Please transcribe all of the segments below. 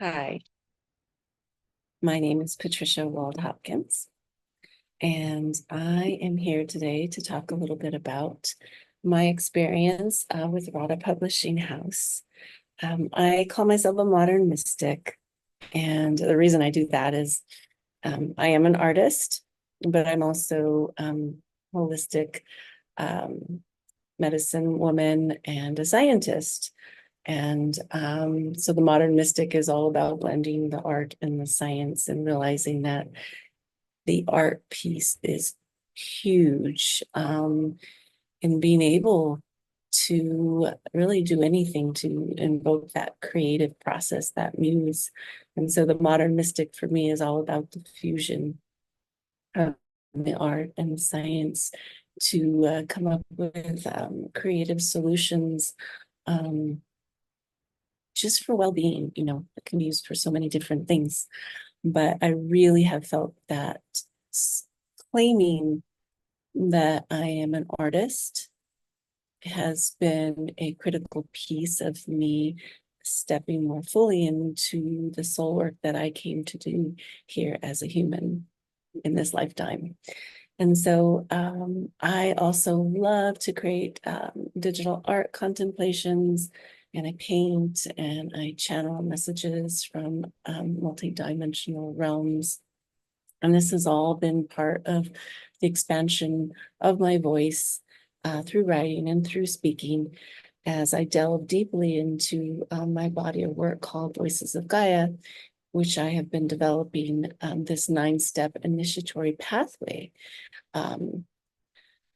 Hi, my name is Patricia Wald-Hopkins, and I am here today to talk a little bit about my experience with Radhaa Publishing House. I call myself a modern mystic, and the reason I do that is I am an artist, but I'm also holistic um, medicine woman and a scientist. And so the modern mystic is all about blending the art and the science and realizing that the art piece is huge in being able to really do anything to invoke that creative process, that muse. And so the modern mystic for me is all about the fusion of the art and science to come up with creative solutions um, just for well-being, it can be used for so many different things. But I really have felt that claiming that I am an artist has been a critical piece of me stepping more fully into the soul work that I came to do here as a human in this lifetime. And so I also love to create digital art contemplations, and I paint and I channel messages from multidimensional realms. And this has all been part of the expansion of my voice through writing and through speaking as I delve deeply into my body of work called Voices of Gaia, which I have been developing this 9-step initiatory pathway um,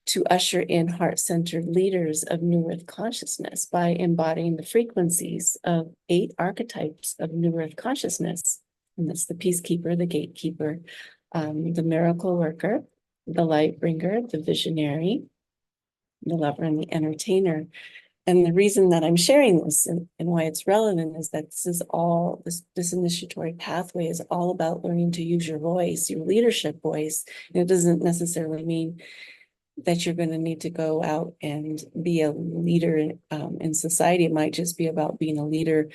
to usher in heart-centered leaders of New Earth consciousness by embodying the frequencies of 8 archetypes of New Earth consciousness. And that's the peacekeeper, the gatekeeper, the miracle worker, the light bringer, the visionary, the lover, and the entertainer. And the reason that I'm sharing this and why it's relevant is that this initiatory pathway is all about learning to use your voice, your leadership voice. And it doesn't necessarily mean that you're going to need to go out and be a leader in society. It might just be about being a leader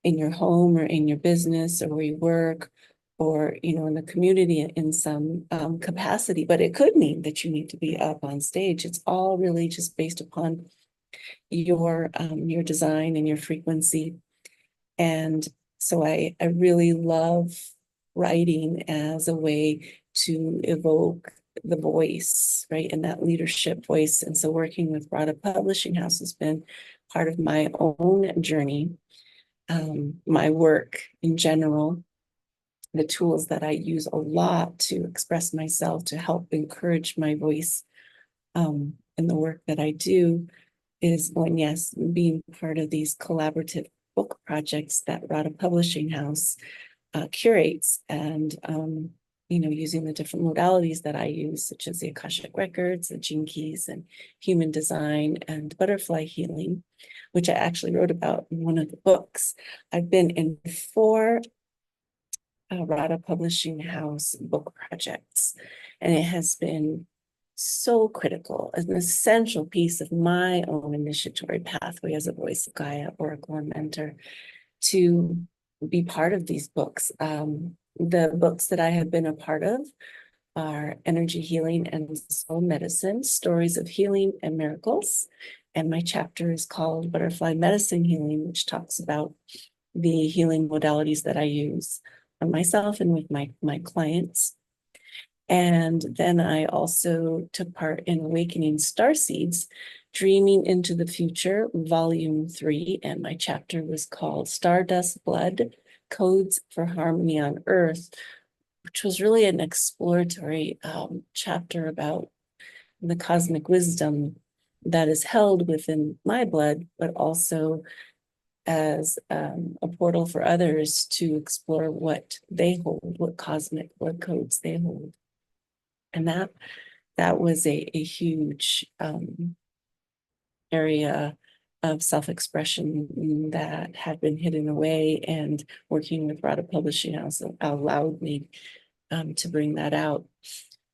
in your home or in your business or where you work or, in the community in some capacity. But it could mean that you need to be up on stage. It's all really just based upon your design and your frequency. And so I really love writing as a way to evoke the voice, right? And that leadership voice. And so working with Radhaa Publishing House has been part of my own journey, my work in general, the tools that I use a lot to express myself, to help encourage my voice in the work that I do is when, yes, being part of these collaborative book projects that Radhaa Publishing House curates and, using the different modalities that I use, such as the Akashic Records, the Gene Keys, and human design and butterfly healing, which I actually wrote about in one of the books. I've been in 4 Radhaa Publishing House book projects, and it has been so critical, an essential piece of my own initiatory pathway as a voice of Gaia, oracle, and mentor to be part of these books. The books that I have been a part of are Energy Healing and Soul Medicine, Stories of Healing and Miracles. And my chapter is called Butterfly Medicine Healing, which talks about the healing modalities that I use on myself and with my clients. And then I also took part in Awakening Starseeds, Dreaming into the Future, Volume 3, and my chapter was called Stardust Blood, Codes for Harmony on Earth, which was really an exploratory chapter about the cosmic wisdom that is held within my blood, but also as a portal for others to explore what they hold, what cosmic blood codes they hold. And that was a huge area of self-expression that had been hidden away, and working with Radhaa Publishing House allowed me to bring that out.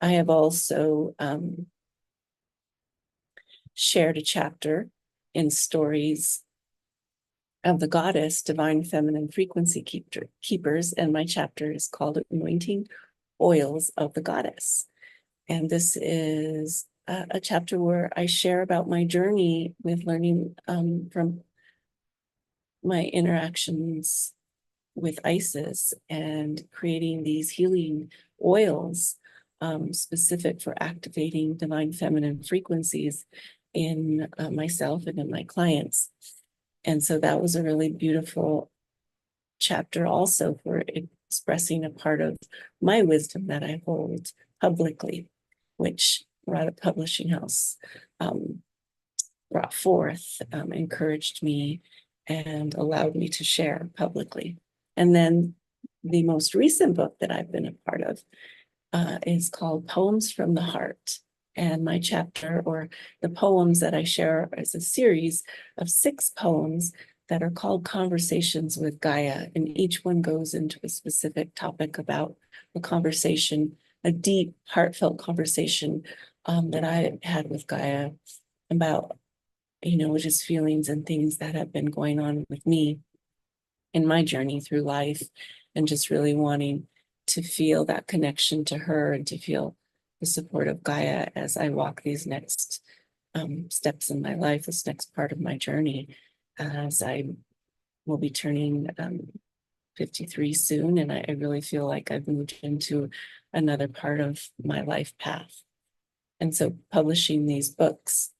I have also shared a chapter in Stories of the goddess, divine feminine frequency keepers, and my chapter is called Anointing Oils of the Goddess. And this is a chapter where I share about my journey with learning from my interactions with Isis and creating these healing oils specific for activating divine feminine frequencies in myself and in my clients. And so that was a really beautiful chapter also for expressing a part of my wisdom that I hold publicly, which Radhaa Publishing House brought forth, encouraged me, and allowed me to share publicly. And then the most recent book that I've been a part of is called Poems from the Heart. And my chapter, or the poems that I share, is a series of 6 poems that are called Conversations with Gaia. And each one goes into a specific topic about the conversation, a deep, heartfelt conversation that I had with Gaia about, just feelings and things that have been going on with me in my journey through life, and just really wanting to feel that connection to her and to feel the support of Gaia as I walk these next steps in my life, this next part of my journey, as I will be turning 53 soon. And I really feel like I've moved into another part of my life path. And so publishing these books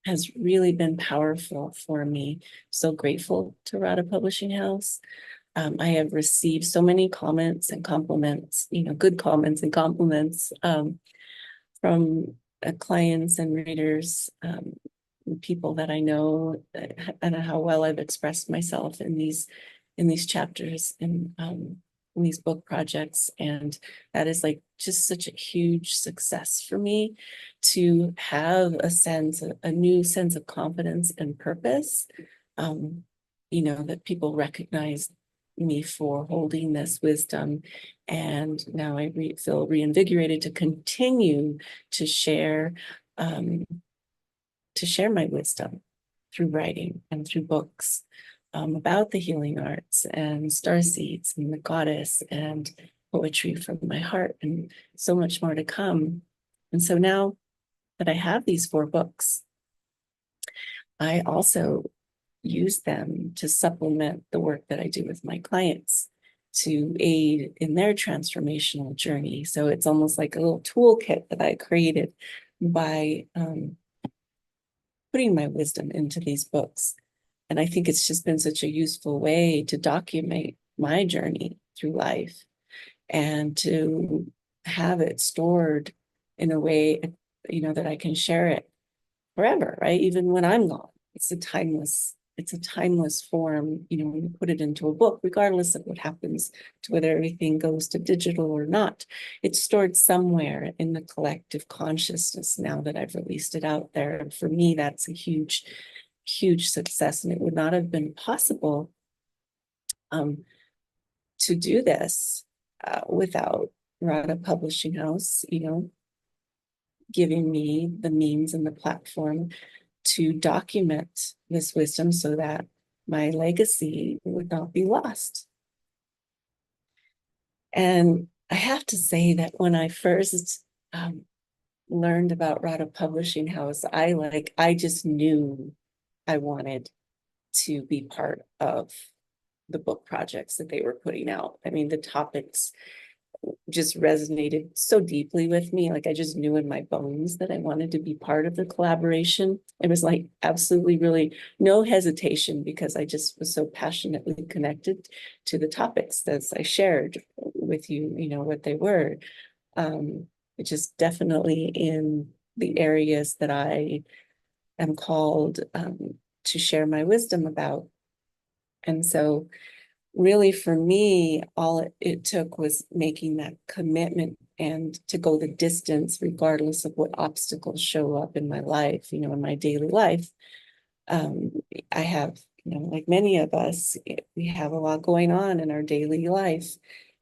has really been powerful for me. So grateful to Radhaa Publishing House. I have received so many comments and compliments, good comments and compliments from clients and readers, people that I know, and how well I've expressed myself in these chapters in these book projects. And that is like just such a huge success for me, to have a new sense of confidence and purpose, that people recognize me for holding this wisdom. And now I feel reinvigorated to continue to share my wisdom through writing and through books about the healing arts and star seeds and the goddess and poetry from my heart, and so much more to come. And so now that I have these 4 books, I also use them to supplement the work that I do with my clients to aid in their transformational journey. So it's almost like a little toolkit that I created by putting my wisdom into these books. And I think it's just been such a useful way to document my journey through life and to have it stored in a way, that I can share it forever, right? Even when I'm gone, it's a timeless form, when you put it into a book, regardless of what happens to whether everything goes to digital or not. It's stored somewhere in the collective consciousness now that I've released it out there. And for me, that's a huge, huge success. And it would not have been possible to do this without Radhaa Publishing House, giving me the means and the platform to document this wisdom so that my legacy would not be lost. And I have to say that when I first learned about Radhaa Publishing House, I just knew I wanted to be part of the book projects that they were putting out. I mean, the topics just resonated so deeply with me. Like, I just knew in my bones that I wanted to be part of the collaboration. It was like absolutely really no hesitation, because I just was so passionately connected to the topics as I shared with you, what they were. It just definitely in the areas that I am called to share my wisdom about. And so really, for me, all it took was making that commitment and to go the distance, regardless of what obstacles show up in my life, in my daily life. I have, like many of us, we have a lot going on in our daily life,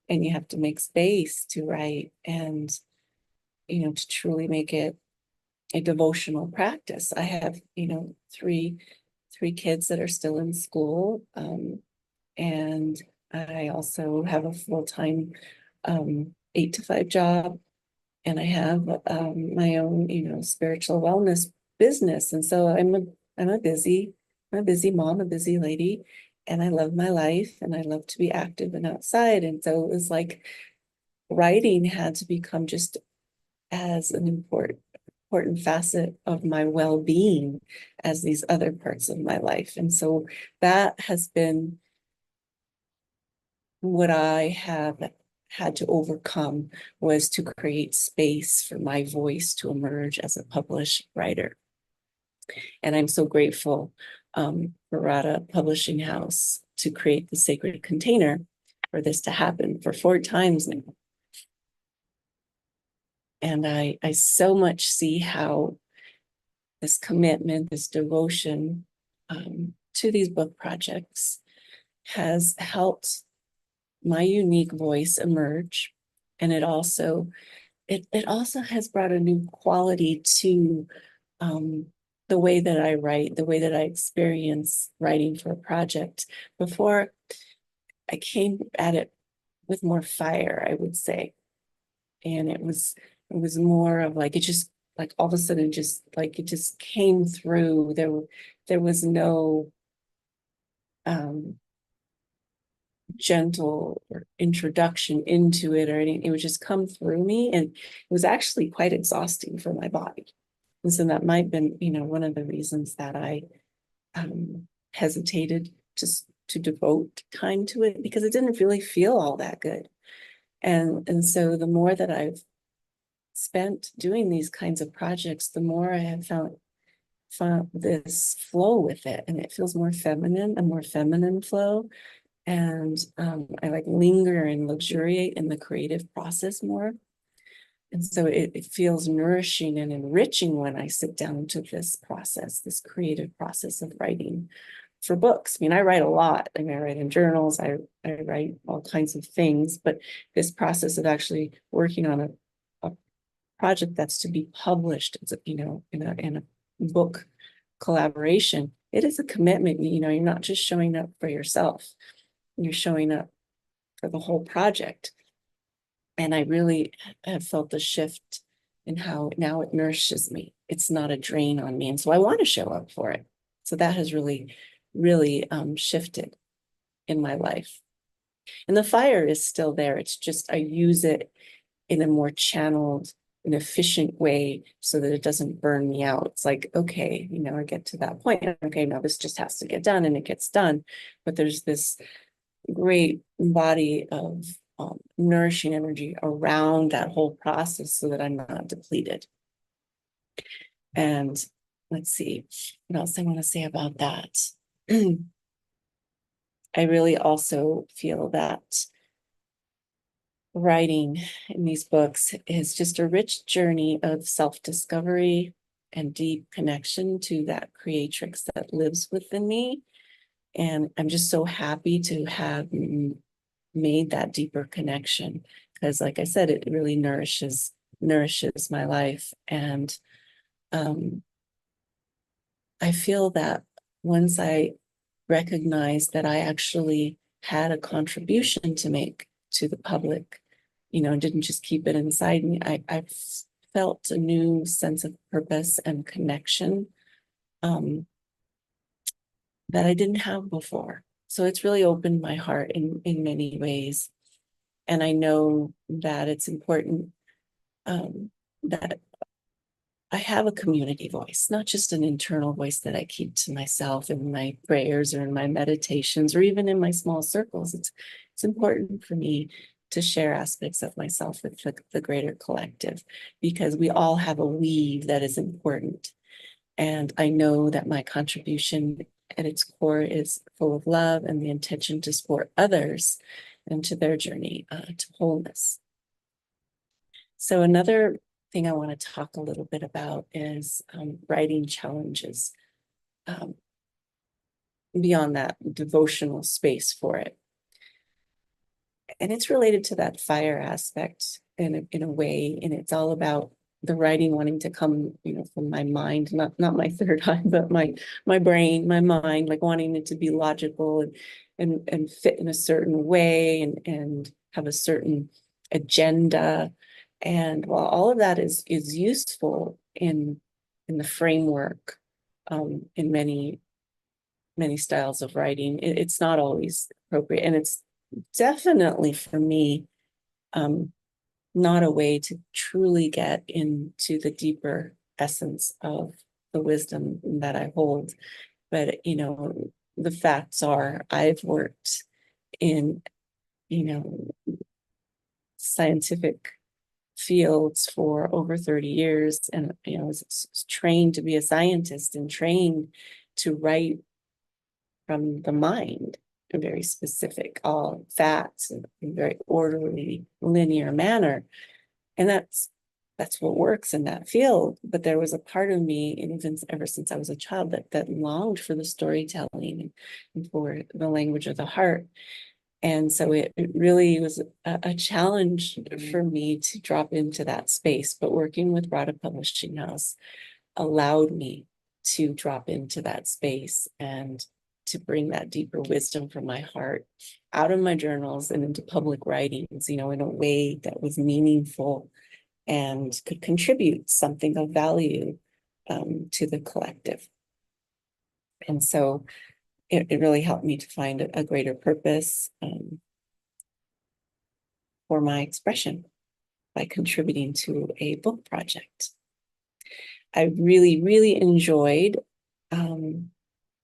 and you have to make space to write and, to truly make it a devotional practice. I have, 3 three kids that are still in school. And I also have a full-time 8 to 5 job, and I have my own, spiritual wellness business. And so I'm a busy mom, a busy lady, and I love my life and I love to be active and outside. And so it was like writing had to become just as an important facet of my well-being as these other parts of my life. And so that has been what I have had to overcome, was to create space for my voice to emerge as a published writer. And I'm so grateful for Radhaa Publishing House to create the sacred container for this to happen for 4 times now. And I so much see how this commitment, this devotion to these book projects has helped my unique voice emerge. And it also has brought a new quality to the way that I write, the way that I experience writing for a project. Before, I came at it with more fire, I would say. And it was more of like, it just like all of a sudden just like it just came through. There was no gentle or introduction into it or anything. It would just come through me, and it was actually quite exhausting for my body. And so that might have been, one of the reasons that I hesitated to devote time to it, because it didn't really feel all that good. And so the more that I've spent doing these kinds of projects, the more I have found this flow with it, and it feels more feminine, a more feminine flow. And I like linger and luxuriate in the creative process more. And so it feels nourishing and enriching when I sit down to this process, this creative process of writing for books. I mean, I write a lot. I mean, I write in journals, I write all kinds of things, but this process of actually working on a project that's to be published, it's in a book collaboration, it is a commitment. You're not just showing up for yourself, you're showing up for the whole project. And I really have felt a shift in how now it nourishes me. It's not a drain on me. And so I want to show up for it. So that has really, really shifted in my life. And the fire is still there. It's just I use it in a more channeled, an efficient way so that it doesn't burn me out. It's like, okay, I get to that point. Okay, now this just has to get done, and it gets done. But there's this great body of nourishing energy around that whole process so that I'm not depleted. And let's see what else I want to say about that. I really also feel that writing in these books is just a rich journey of self-discovery and deep connection to that creatrix that lives within me. And I'm just so happy to have made that deeper connection, because like I said, it really nourishes my life. And I feel that once I recognized that I actually had a contribution to make to the public, and didn't just keep it inside me, I felt a new sense of purpose and connection that I didn't have before. So it's really opened my heart in many ways. And I know that it's important that I have a community voice, not just an internal voice that I keep to myself in my prayers or in my meditations or even in my small circles. It's important for me to share aspects of myself with the greater collective, because we all have a weave that is important. And I know that my contribution at its core is full of love and the intention to support others into their journey to wholeness. So another thing I want to talk a little bit about is writing challenges beyond that devotional space for it. And it's related to that fire aspect in a way, and it's all about the writing wanting to come, from my mind, not my third eye, but my brain, my mind, like wanting it to be logical and fit in a certain way and have a certain agenda. And while all of that is useful in the framework, in many styles of writing, it's not always appropriate. And it's definitely for me, not a way to truly get into the deeper essence of the wisdom that I hold. But, the facts are I've worked in, scientific fields for over 30 years. And, I was trained to be a scientist and trained to write from the mind, very specific, all facts in a very orderly, linear manner. And that's what works in that field. But there was a part of me, and even ever since I was a child, that longed for the storytelling and for the language of the heart. And so it really was a challenge for me to drop into that space. But working with Radhaa Publishing House allowed me to drop into that space and to bring that deeper wisdom from my heart out of my journals and into public writings, in a way that was meaningful and could contribute something of value to the collective. And so it really helped me to find a greater purpose for my expression by contributing to a book project. I really, really enjoyed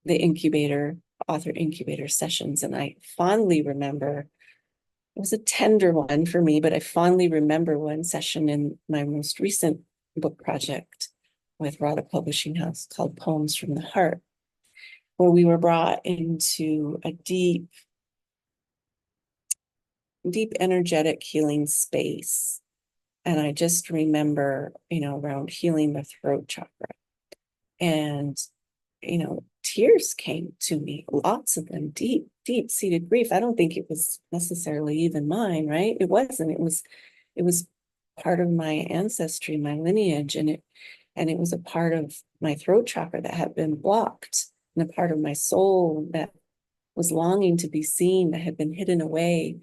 the author incubator sessions. And I fondly remember, it was a tender one for me, but I fondly remember one session in my most recent book project with Radhaa Publishing House called Poems from the Heart, where we were brought into a deep energetic healing space. And I just remember, around healing the throat chakra. And, tears came to me, lots of them, deep, deep-seated grief. I don't think it was necessarily even mine, right? It wasn't. It was part of my ancestry, my lineage, and it was a part of my throat chakra that had been blocked, and a part of my soul that was longing to be seen, that had been hidden away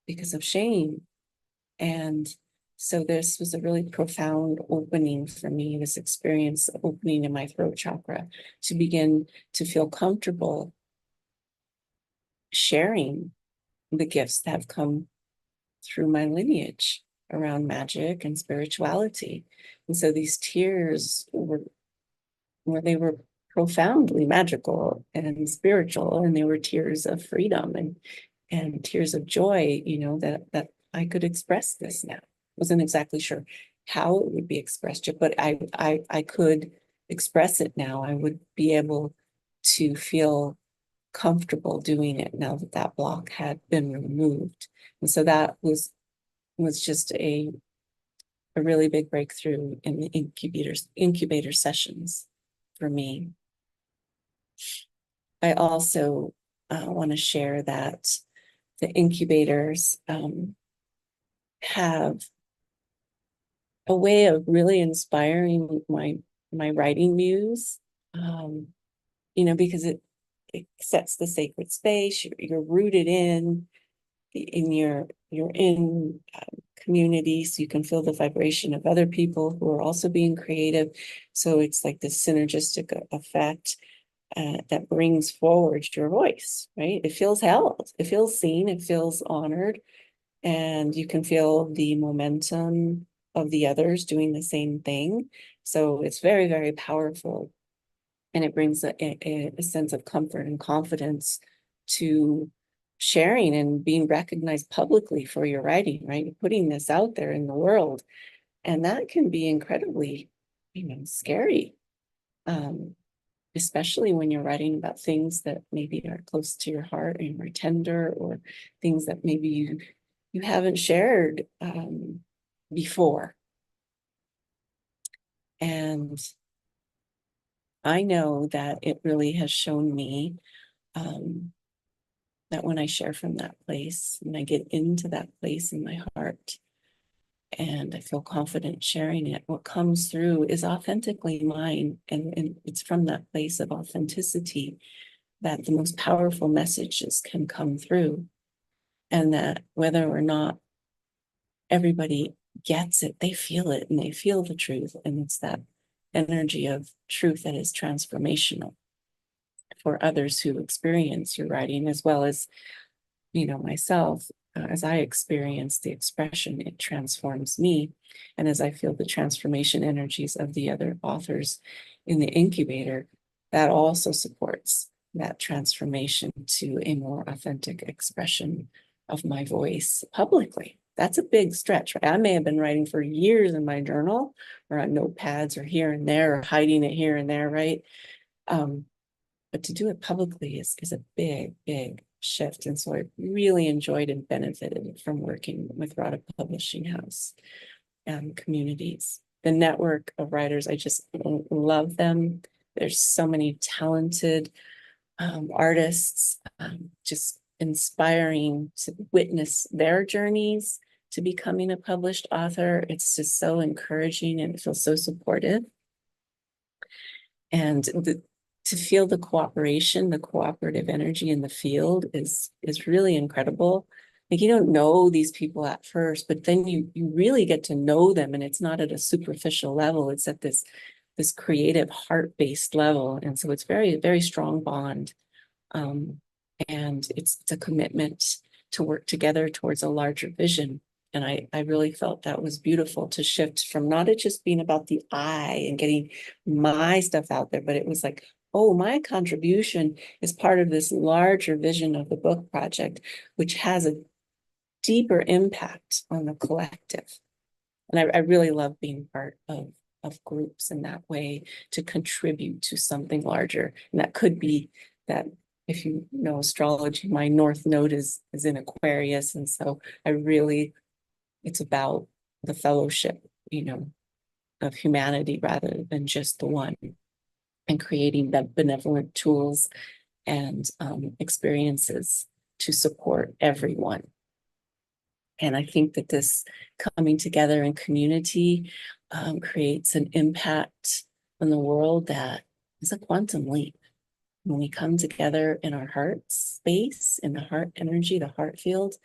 because of shame. And so this was a really profound opening for me, this experience opening in my throat chakra to begin to feel comfortable sharing the gifts that have come through my lineage around magic and spirituality. And so these tears they were profoundly magical and spiritual, and they were tears of freedom and tears of joy, that I could express this now. Wasn't exactly sure how it would be expressed yet, but I could express it now. I would be able to feel comfortable doing it now that that block had been removed. And so that was just a really big breakthrough in the incubator sessions for me. I also want to share that the incubators have a way of really inspiring my writing muse, because it sets the sacred space. You're rooted in you're in community, so you can feel the vibration of other people who are also being creative. So it's like this synergistic effect that brings forward your voice, right? It feels held, it feels seen, it feels honored, and you can feel the momentum of the others doing the same thing. So it's very, very powerful. And it brings a sense of comfort and confidence to sharing and being recognized publicly for your writing, right? Putting this out there in the world. And that can be incredibly, scary. Especially when you're writing about things that maybe are close to your heart and are tender, or things that maybe you haven't shared before. And I know that it really has shown me that when I share from that place, when I get into that place in my heart, and I feel confident sharing it. What comes through is authentically mine, and it's from that place of authenticity that the most powerful messages can come through, and that whether or not everybody gets it, they feel it and they feel the truth, and it's that energy of truth that is transformational for others who experience your writing, as well as myself. As I experience the expression, it transforms me. And as I feel the transformation energies of the other authors in the incubator, that also supports that transformation to a more authentic expression of my voice publicly. That's a big stretch, right? I may have been writing for years in my journal or on notepads or here and there or hiding it here and there, right? But to do it publicly is a big, big shift. And so I really enjoyed and benefited from working with Radhaa Publishing House and communities. The network of writers, I just love them. There's so many talented artists, just inspiring to witness their journeys to becoming a published author. It's just so encouraging and it feels so supportive. And to feel the cooperation, the cooperative energy in the field is really incredible. Like, you don't know these people at first, but then you really get to know them, and it's not at a superficial level. It's at this creative, heart-based level, and so it's very, very strong bond. And it's a commitment to work together towards a larger vision. And I really felt that was beautiful, to shift from not it just being about the I and getting my stuff out there, but it was like, oh, my contribution is part of this larger vision of the book project, which has a deeper impact on the collective. And I really love being part of groups in that way, to contribute to something larger. And that could be that, if you know astrology, my North Node is in Aquarius. And so it's about the fellowship, of humanity rather than just the one, and creating that benevolent tools and experiences to support everyone. And I think that this coming together in community creates an impact on the world that is a quantum leap. When we come together in our heart space, in the heart energy, the heart field,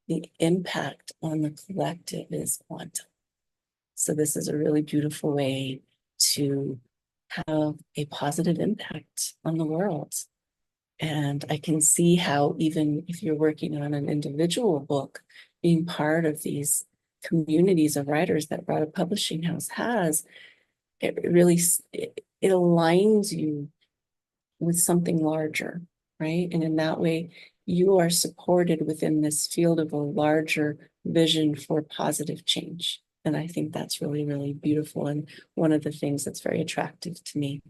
the impact on the collective is quantum. So this is a really beautiful way to have a positive impact on the world. And I can see how, even if you're working on an individual book, being part of these communities of writers that Radhaa Publishing House has, it really it aligns you with something larger, right? And in that way, you are supported within this field of a larger vision for positive change. And I think that's really, really beautiful, and one of the things that's very attractive to me.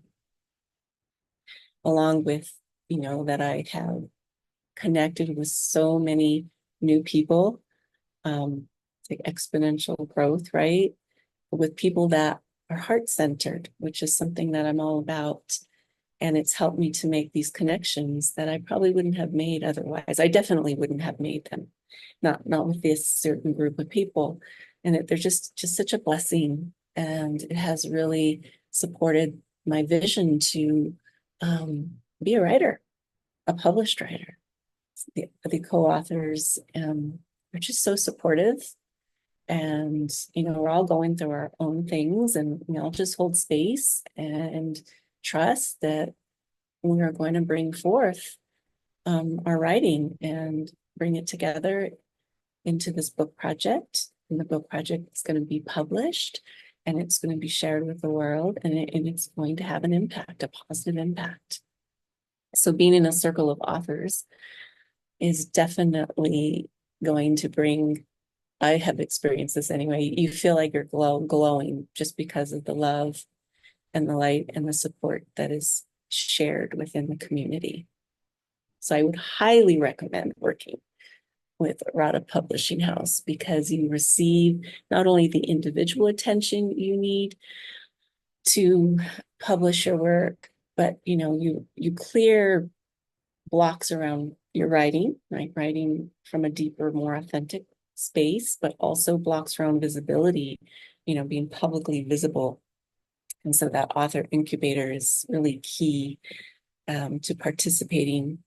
Along with, that I have connected with so many new people, like exponential growth, right? With people that are heart-centered, which is something that I'm all about. And it's helped me to make these connections that I probably wouldn't have made otherwise. I definitely wouldn't have made them, not with this certain group of people. And they're just such a blessing. And it has really supported my vision to be a writer, a published writer. The co-authors are just so supportive. And, we're all going through our own things, and we all just hold space and trust that we are going to bring forth our writing and bring it together into this book project. And the book project is going to be published, and it's going to be shared with the world, and it's going to have an impact, a positive impact. So being in a circle of authors is definitely going to bring, I have experienced this anyway, you feel like you're glowing just because of the love and the light and the support that is shared within the community. So I would highly recommend working with Radhaa Publishing House, because you receive not only the individual attention you need to publish your work, but you clear blocks around your writing, right? Writing from a deeper, more authentic space, but also blocks our own visibility, being publicly visible. And so that author incubator is really key to participating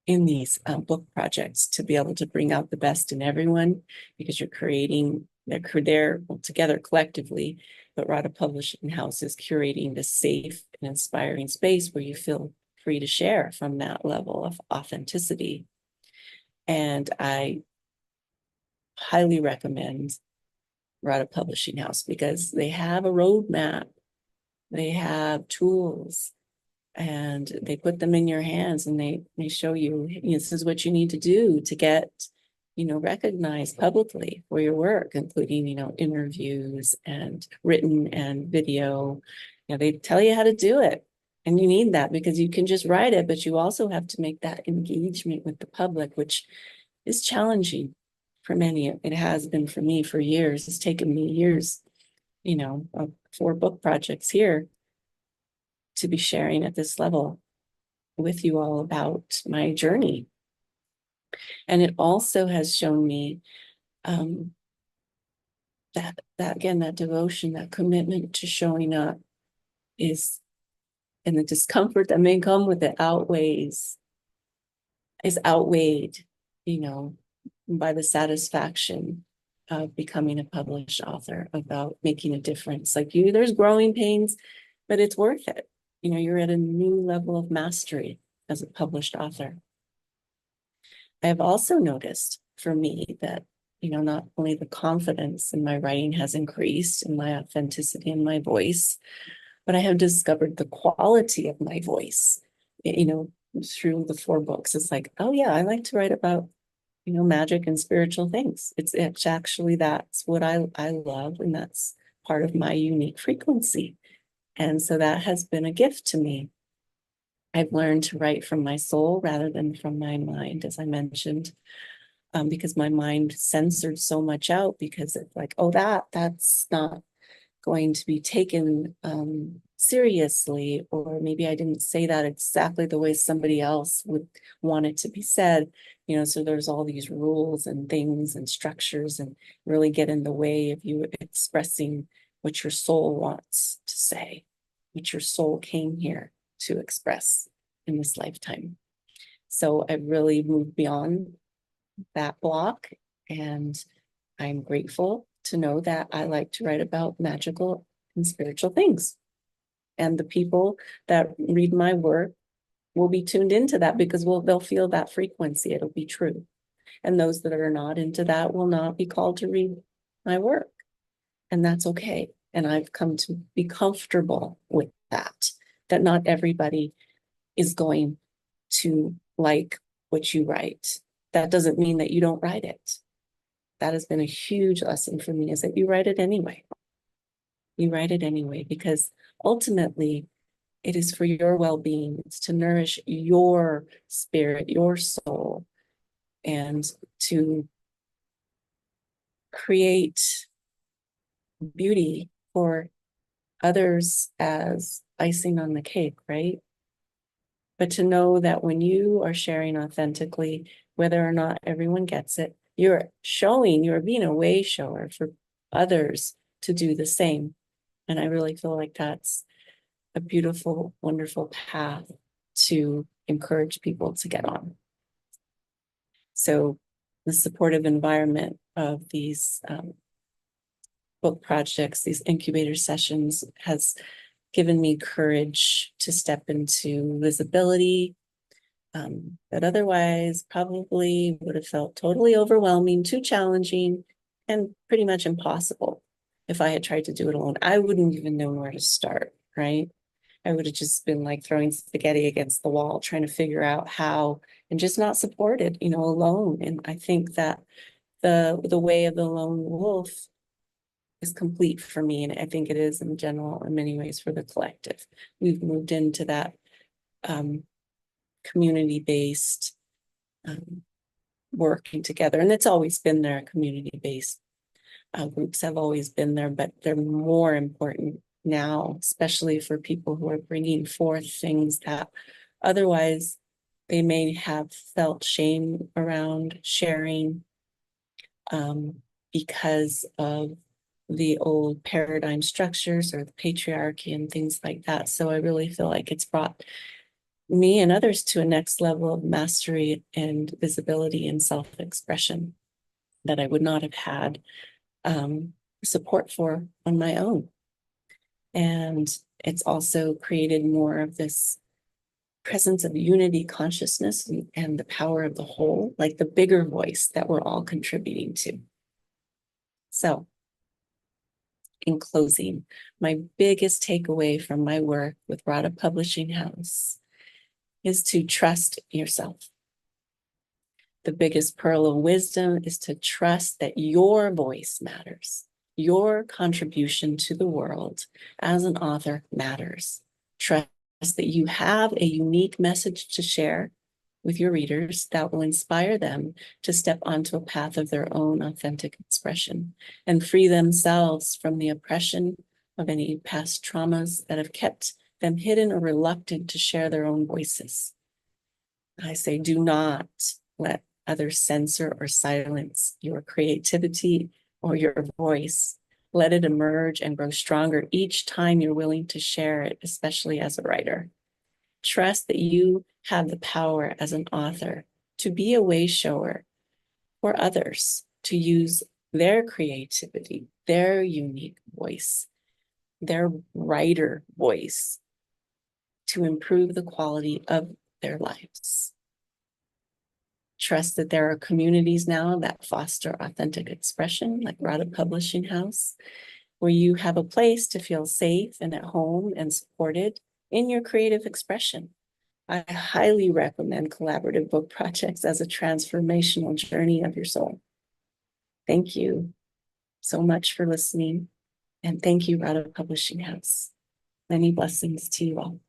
in these book projects, to be able to bring out the best in everyone, because you're creating, they're together collectively, but Radhaa Publishing House is curating this safe and inspiring space where you feel free to share from that level of authenticity. And I highly recommend Radhaa Publishing House because they have a roadmap, they have tools, and they put them in your hands, and they show you, this is what you need to do to get, recognized publicly for your work, including, interviews and written and video. They tell you how to do it. And you need that because you can just write it, but you also have to make that engagement with the public, which is challenging for many. It has been for me for years. It's taken me years, 4 book projects here, to be sharing at this level with you all about my journey. And it also has shown me that again, that devotion, that commitment to showing up is, and the discomfort that may come with it is outweighed, by the satisfaction of becoming a published author, about making a difference. Like there's growing pains, but it's worth it. You're at a new level of mastery as a published author. I have also noticed for me that, not only the confidence in my writing has increased, in my authenticity in my voice, but I have discovered the quality of my voice, through the 4 books. It's like, oh yeah, I like to write about, magic and spiritual things. It's actually, that's what I love. And that's part of my unique frequency. And so that has been a gift to me. I've learned to write from my soul rather than from my mind, as I mentioned, because my mind censored so much out, because it's like, oh, that's not going to be taken seriously, or maybe I didn't say that exactly the way somebody else would want it to be said. So there's all these rules and things and structures, and really get in the way of you expressing what your soul wants to say, what your soul came here to express in this lifetime. So I really moved beyond that block, and I'm grateful to know that I like to write about magical and spiritual things. And the people that read my work will be tuned into that, because they'll feel that frequency. It'll be true. And those that are not into that will not be called to read my work. And that's okay. And I've come to be comfortable with that not everybody is going to like what you write. That doesn't mean that you don't write it. That has been a huge lesson for me, is that you write it anyway. You write it anyway, because ultimately it is for your well-being. It's to nourish your spirit, your soul, and to create beauty for others as icing on the cake, right? But to know that when you are sharing authentically, whether or not everyone gets it, you're being a way shower for others to do the same. And I really feel like that's a beautiful, wonderful path to encourage people to get on. So the supportive environment of these book projects, these incubator sessions, has given me courage to step into visibility that otherwise probably would have felt totally overwhelming, too challenging, and pretty much impossible if I had tried to do it alone. I wouldn't even know where to start, right? I would have just been like throwing spaghetti against the wall, trying to figure out how, and just not supported, alone. And I think that the way of the lone wolf is complete for me. And I think it is in general, in many ways, for the collective. We've moved into that community-based working together. And it's always been there, community-based groups have always been there, but they're more important now, especially for people who are bringing forth things that otherwise they may have felt shame around sharing, because of the old paradigm structures or the patriarchy and things like that. So I really feel like it's brought me and others to a next level of mastery and visibility and self-expression that I would not have had support for on my own. And it's also created more of this presence of unity consciousness and the power of the whole, like the bigger voice that we're all contributing to. So, in closing, my biggest takeaway from my work with Radhaa Publishing House is to trust yourself. The biggest pearl of wisdom is to trust that your voice matters. Your contribution to the world as an author matters. Trust that you have a unique message to share with your readers that will inspire them to step onto a path of their own authentic expression and free themselves from the oppression of any past traumas that have kept them hidden or reluctant to share their own voices. I say, do not let others censor or silence your creativity or your voice. Let it emerge and grow stronger each time you're willing to share it, especially as a writer. Trust that you have the power as an author to be a way shower for others to use their creativity, their unique voice, their writer voice to improve the quality of their lives. Trust that there are communities now that foster authentic expression, like Radhaa Publishing House, where you have a place to feel safe and at home and supported in your creative expression. I highly recommend collaborative book projects as a transformational journey of your soul. Thank you so much for listening, and thank you, Radhaa Publishing House. Many blessings to you all.